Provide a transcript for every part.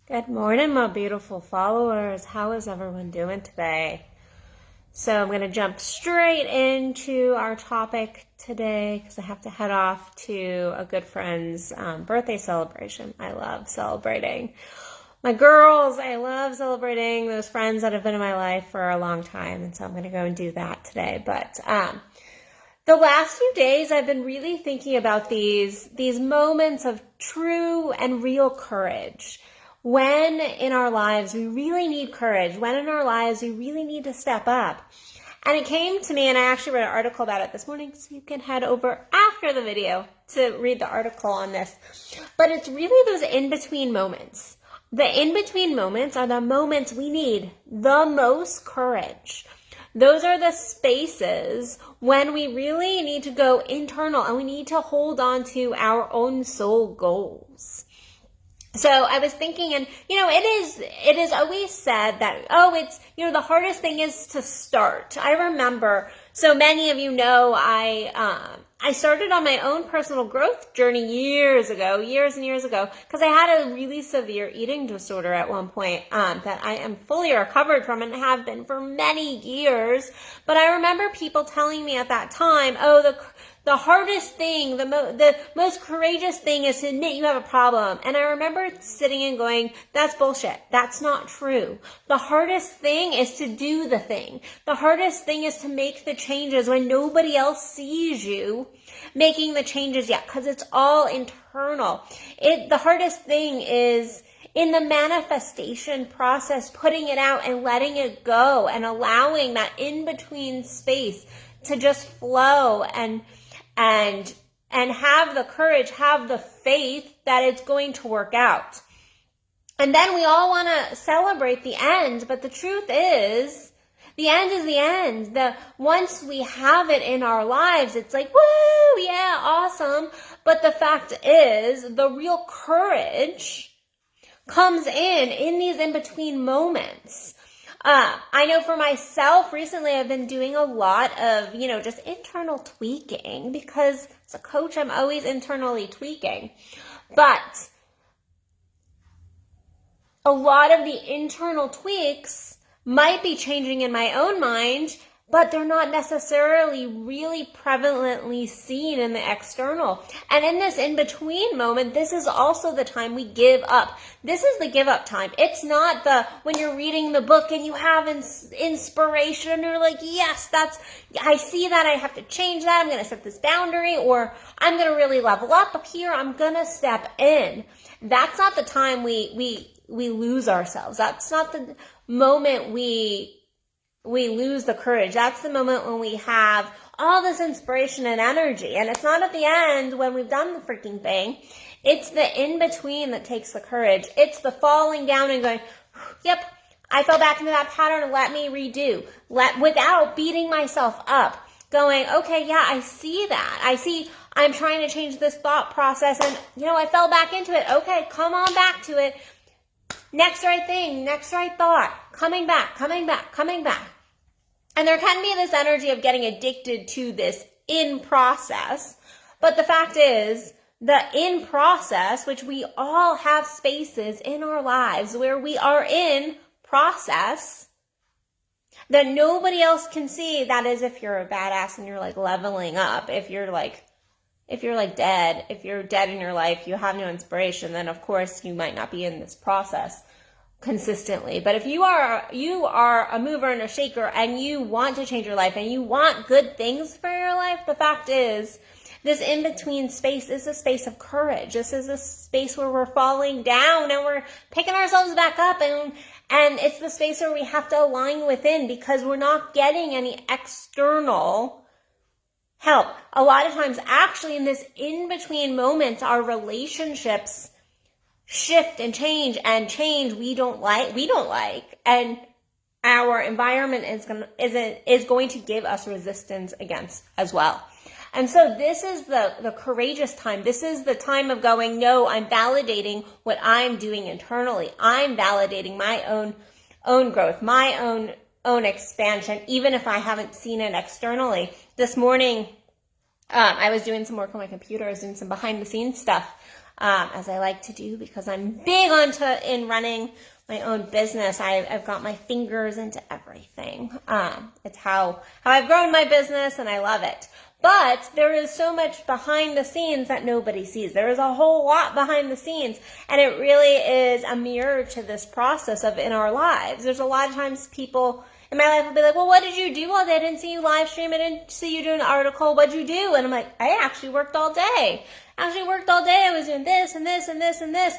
Good morning, my beautiful followers. How is everyone doing today? So I'm going to jump straight into our topic today because I have to head off to a good friend's birthday celebration. I love celebrating my girls. I love celebrating those friends that have been in my life for a long time. And so I'm going to go and do that today. But the last few days, I've been really thinking about these moments of true and real courage. When in our lives we really need courage, when in our lives we really need to step up. And it came to me, and I actually read an article about it this morning, so you can head over after the video to read the article on this. But it's really those in-between moments. The in-between moments are the moments we need the most courage. Those are the spaces when we really need to go internal and we need to hold on to our own soul goals. So I was thinking, and it is always said that, it's, the hardest thing is to start. I remember, so many of you know, I started on my own personal growth journey years and years ago, because I had a really severe eating disorder at one point that I am fully recovered from and have been for many years. But I remember people telling me at that time, the hardest thing, the most courageous thing is to admit you have a problem. And I remember sitting and going, that's bullshit. That's not true. The hardest thing is to do the thing. The hardest thing is to make the changes when nobody else sees you making the changes yet, because it's all internal. The hardest thing is in the manifestation process, putting it out and letting it go and allowing that in-between space to just flow and have the courage, have the faith that it's going to work out. And then we all want to celebrate the end, but the truth is, the end is the end. Once we have it in our lives, it's like, woo, yeah, awesome. But the fact is, the real courage comes in these in-between moments. I know for myself, recently I've been doing a lot of, just internal tweaking, because as a coach, I'm always internally tweaking. But a lot of the internal tweaks might be changing in my own mind, but they're not necessarily really prevalently seen in the external. And in this in-between moment, this is also the time we give up. This is the give up time. It's not when you're reading the book and you have inspiration and you're like, yes, I see that, I have to change that, I'm going to set this boundary, or I'm going to really level up here, I'm going to step in. That's not the time we lose ourselves. That's not the moment we lose the courage. That's the moment when we have all this inspiration and energy. And it's not at the end when we've done the freaking thing. It's the in-between that takes the courage. It's the falling down and going, yep, I fell back into that pattern, let me redo. Without beating myself up. Going, okay, yeah, I see that. I'm trying to change this thought process and, I fell back into it. Okay, come on back to it. Next right thing, next right thought. Coming back. And there can be this energy of getting addicted to this in process. But the fact is, the in process, which we all have spaces in our lives where we are in process that nobody else can see. That is if you're a badass and you're like leveling up. If you're dead in your life, you have no inspiration, then of course you might not be in this process consistently. But if you are a mover and a shaker and you want to change your life and you want good things for your life, the fact is, this in-between space is a space of courage. This is a space where we're falling down and we're picking ourselves back up, and it's the space where we have to align within, because we're not getting any external help. A lot of times, actually, in this in-between moments, our relationships shift and change we don't like, and our environment is going to give us resistance against as well. And so this is the courageous time. This is the time of going, no, I'm validating what I'm doing internally. I'm validating my own growth, my own expansion, even if I haven't seen it externally. This morning, I was doing some work on my computer. I was doing some behind the scenes stuff. as I like to do, because I'm big in running my own business. I've got my fingers into everything. It's how I've grown my business, and I love it. But there is so much behind the scenes that nobody sees. There is a whole lot behind the scenes, and it really is a mirror to this process of in our lives. There's a lot of times people in my life will be like, well, what did you do all day? I didn't see you live stream. I didn't see you do an article. What'd you do? And I'm like, I actually worked all day. I was doing this and this and this and this.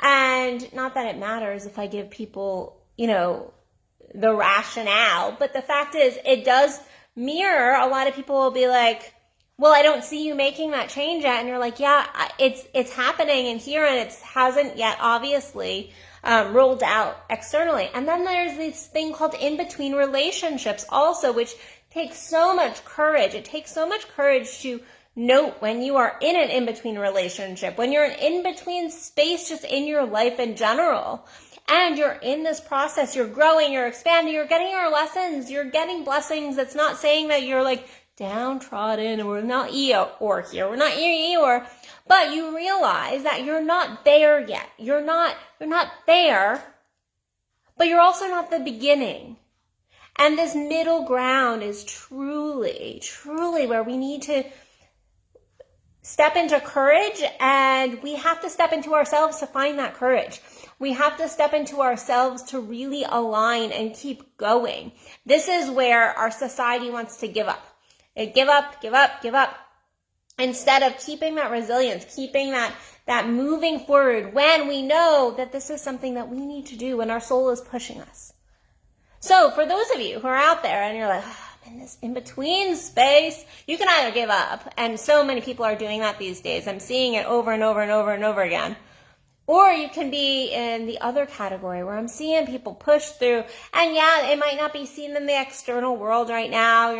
And not that it matters if I give people, the rationale, but the fact is it does mirror. A lot of people will be like, well, I don't see you making that change yet. And you're like, yeah, it's happening in here, and it hasn't yet obviously rolled out externally. And then there's this thing called in-between relationships also, which takes so much courage. It takes so much courage to note when you are in an in-between relationship, when you're in in-between space just in your life in general. And you're in this process, you're growing, you're expanding, you're getting your lessons, you're getting blessings. It's not saying that you're like downtrodden, and we're not Eeyore here, we're not Eeyore, but you realize that you're not there yet. You're not there, but you're also not the beginning. And this middle ground is truly, truly where we need to step into courage, and we have to step into ourselves to find that courage. We have to step into ourselves to really align and keep going. This is where our society wants to give up. Give up. Instead of keeping that resilience, keeping that moving forward when we know that this is something that we need to do when our soul is pushing us. So for those of you who are out there and you're like, I'm in this in-between space, you can either give up, and so many people are doing that these days. I'm seeing it over and over and over and over again. Or you can be in the other category where I'm seeing people push through, and yeah, it might not be seen in the external world right now.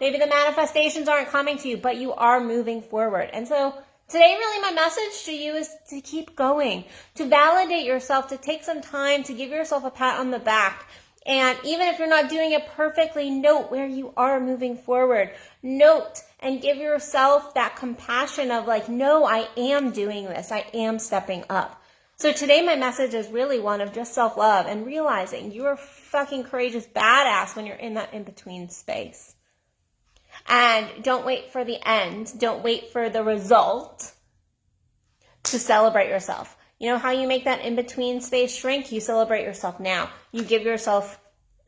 Maybe the manifestations aren't coming to you, but you are moving forward. And so today, really my message to you is to keep going, to validate yourself, to take some time, to give yourself a pat on the back. And even if you're not doing it perfectly, note where you are moving forward. Note and give yourself that compassion of like, no, I am doing this. I am stepping up. So today my message is really one of just self-love and realizing you're a fucking courageous badass when you're in that in-between space. And don't wait for the end. Don't wait for the result to celebrate yourself. You know how you make that in-between space shrink? You celebrate yourself now. You give yourself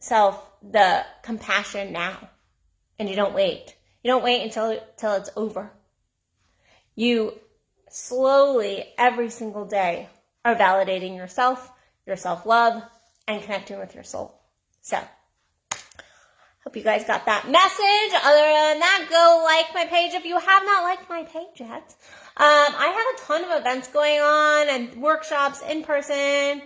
the compassion now. And you don't wait. You don't wait until it's over. You slowly, every single day, are validating yourself, your self-love, and connecting with your soul. So, hope you guys got that message. Other than that, go like my page if you have not liked my page yet. I have a ton of events going on and workshops in person,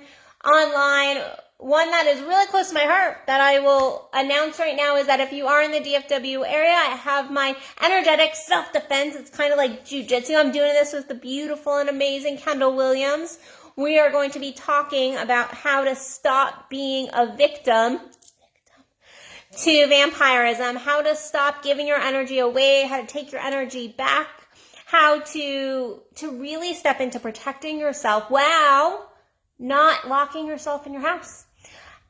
online. One that is really close to my heart that I will announce right now is that if you are in the DFW area, I have my energetic self-defense. It's kind of like jujitsu. I'm doing this with the beautiful and amazing Kendall Williams. We are going to be talking about how to stop being a victim to vampirism, how to stop giving your energy away, how to take your energy back, how to really step into protecting yourself while not locking yourself in your house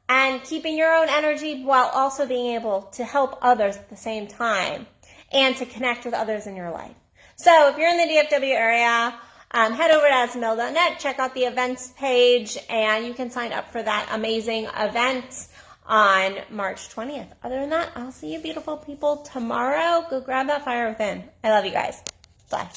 and keeping your own energy while also being able to help others at the same time and to connect with others in your life. So if you're in the DFW area, head over to addisonbell.net, check out the events page, and you can sign up for that amazing event on March 20th. Other than that, I'll see you beautiful people tomorrow. Go grab that fire within. I love you guys. Bye.